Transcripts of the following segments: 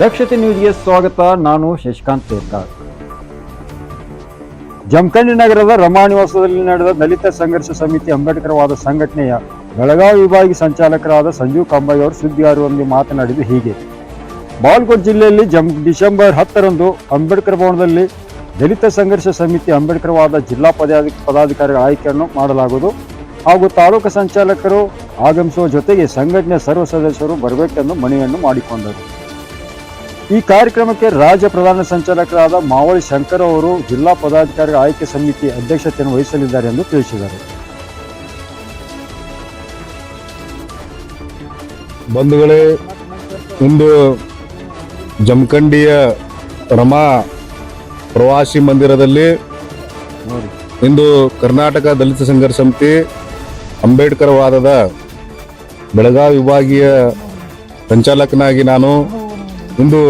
ರಕ್ಷತೆ ನ್ಯೂಸ್ಗೆ ಸ್ವಾಗತ. ನಾನು ಶಶಿಕಾಂತ್ ತೇರ್ಕಾರ್. ಜಮಖಂಡಿ ನಗರದ ರಮಾ ನಿವಾಸದಲ್ಲಿ ನಡೆದ ದಲಿತ ಸಂಘರ್ಷ ಸಮಿತಿ ಅಂಬೇಡ್ಕರ್ ವಾದ ಸಂಘಟನೆಯ ಬೆಳಗಾವಿ ವಿಭಾಗೀಯ ಸಂಚಾಲಕರಾದ ಸಂಜೀವ್ ಕಂಬಾಯಿ ಅವರು ಸುದ್ದಿಗಾರರೊಂದಿಗೆ ಮಾತನಾಡಿದ್ದು ಹೀಗೆ. ಬಾಗಲಕೋಟೆ ಜಿಲ್ಲೆಯಲ್ಲಿ ಡಿಸೆಂಬರ್ 10ರಂದು ಅಂಬೇಡ್ಕರ್ ಭವನದಲ್ಲಿ ದಲಿತ ಸಂಘರ್ಷ ಸಮಿತಿ ಅಂಬೇಡ್ಕರ್ ವಾದ ಜಿಲ್ಲಾ ಪದಾಧಿಕಾರಿಗಳ ಆಯ್ಕೆಯನ್ನು ಮಾಡಲಾಗುವುದು ಹಾಗೂ ತಾಲೂಕು ಸಂಚಾಲಕರು ಆಗಮಿಸುವ ಜೊತೆಗೆ ಸಂಘಟನೆಯ ಸರ್ವ ಸದಸ್ಯರು ಬರಬೇಕೆಂದು ಮನವಿಯನ್ನು ಮಾಡಿಕೊಂಡರು. ಈ ಕಾರ್ಯಕ್ರಮಕ್ಕೆ ರಾಜ್ಯ ಪ್ರಧಾನ ಸಂಚಾಲಕರಾದ ಮಾವಳಿ ಶಂಕರ್ ಅವರು ಜಿಲ್ಲಾ ಪದಾಧಿಕಾರಿಗಳ ಆಯ್ಕೆ ಸಮಿತಿ ಅಧ್ಯಕ್ಷತೆಯನ್ನು ವಹಿಸಲಿದ್ದಾರೆ ಎಂದು ತಿಳಿಸಿದರು. ಬಂಧುಗಳೇ, ಇಂದು ಜಮಖಂಡಿಯ ರಮಾ ಪ್ರವಾಸಿ ಮಂದಿರದಲ್ಲಿ ಇಂದು ಕರ್ನಾಟಕ ದಲಿತ ಸಂಘರ್ಷ ಸಮಿತಿ ಅಂಬೇಡ್ಕರ್ ವಾದದ ಬೆಳಗಾವಿ ವಿಭಾಗೀಯ ಸಂಚಾಲಕನಾಗಿ ನಾನು ಇಂದು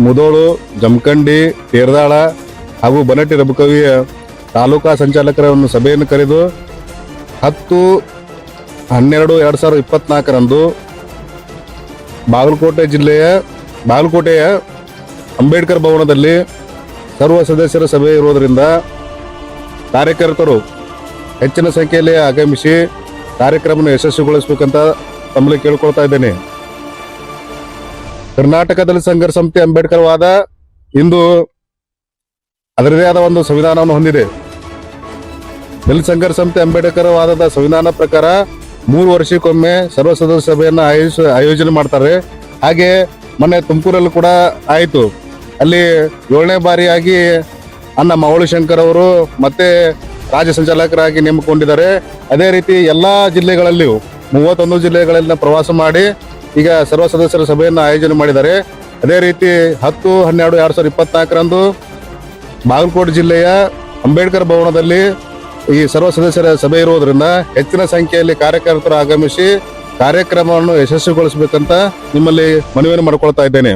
ಮುದೋಳು, ಜಮಖಂಡಿ, ತೇರದಾಳ ಹಾಗೂ ಬನಟ್ಟಿ ರಬಕವಿಯ ತಾಲೂಕಾ ಸಂಚಾಲಕರನ್ನು ಸಭೆಯನ್ನು ಕರೆದು 10/12/2024ರಂದು ಬಾಗಲಕೋಟೆಯ ಅಂಬೇಡ್ಕರ್ ಭವನದಲ್ಲಿ ಸರ್ವ ಸದಸ್ಯರ ಸಭೆ ಇರುವುದರಿಂದ ಕಾರ್ಯಕರ್ತರು ಹೆಚ್ಚಿನ ಸಂಖ್ಯೆಯಲ್ಲಿ ಆಗಮಿಸಿ ಕಾರ್ಯಕ್ರಮವನ್ನು ಯಶಸ್ವಿಗೊಳಿಸಬೇಕಂತ ತಮ್ಮಲ್ಲಿ ಕೇಳ್ಕೊಳ್ತಾ ಇದ್ದೇನೆ. ಕರ್ನಾಟಕ ದಲಿತ ಸಂಘರ್ಷ ಸಮಿತಿ ಅಂಬೇಡ್ಕರ್ ವಾದ ಇಂದು ಅದರದೇ ಆದ ಒಂದು ಸಂವಿಧಾನವನ್ನು ಹೊಂದಿದೆ. ದಲಿತ ಸಂಘರ್ಷ ಸಮಿತಿ ಅಂಬೇಡ್ಕರ್ ವಾದದ ಸಂವಿಧಾನ ಪ್ರಕಾರ 3 ವರ್ಷಕ್ಕೊಮ್ಮೆ ಸರ್ವ ಸದಸ್ಯ ಸಭೆಯನ್ನು ಆಯೋಜನೆ ಮಾಡ್ತಾರೆ. ಹಾಗೆ ಮೊನ್ನೆ ತುಮಕೂರಲ್ಲಿ ಕೂಡ ಆಯಿತು. ಅಲ್ಲಿ 7ನೇ ಬಾರಿಯಾಗಿ ಅಣ್ಣ ಮಾವಳಿ ಶಂಕರ್ ಅವರು ಮತ್ತೆ ರಾಜ್ಯ ಸಂಚಾಲಕರಾಗಿ ನೇಮಕೊಂಡಿದ್ದಾರೆ. ಅದೇ ರೀತಿ ಎಲ್ಲ ಜಿಲ್ಲೆಗಳಲ್ಲಿಯೂ 31 ಜಿಲ್ಲೆಗಳಲ್ಲಿ ಪ್ರವಾಸ ಮಾಡಿ ಈಗ ಸರ್ವ ಸದಸ್ಯರ ಸಭೆಯನ್ನು ಆಯೋಜನೆ ಮಾಡಿದ್ದಾರೆ. ಅದೇ ರೀತಿ 10/12/2024ರಂದು ಬಾಗಲಕೋಟೆ ಜಿಲ್ಲೆಯ ಅಂಬೇಡ್ಕರ್ ಭವನದಲ್ಲಿ ಈ ಸರ್ವ ಸದಸ್ಯರ ಸಭೆ ಇರುವುದರಿಂದ ಹೆಚ್ಚಿನ ಸಂಖ್ಯೆಯಲ್ಲಿ ಕಾರ್ಯಕರ್ತರು ಆಗಮಿಸಿ ಕಾರ್ಯಕ್ರಮವನ್ನು ಯಶಸ್ವಿಗೊಳಿಸಬೇಕಂತ ನಿಮ್ಮಲ್ಲಿ ಮನವಿಯನ್ನು ಮಾಡಿಕೊಳ್ತಾ ಇದ್ದೇನೆ.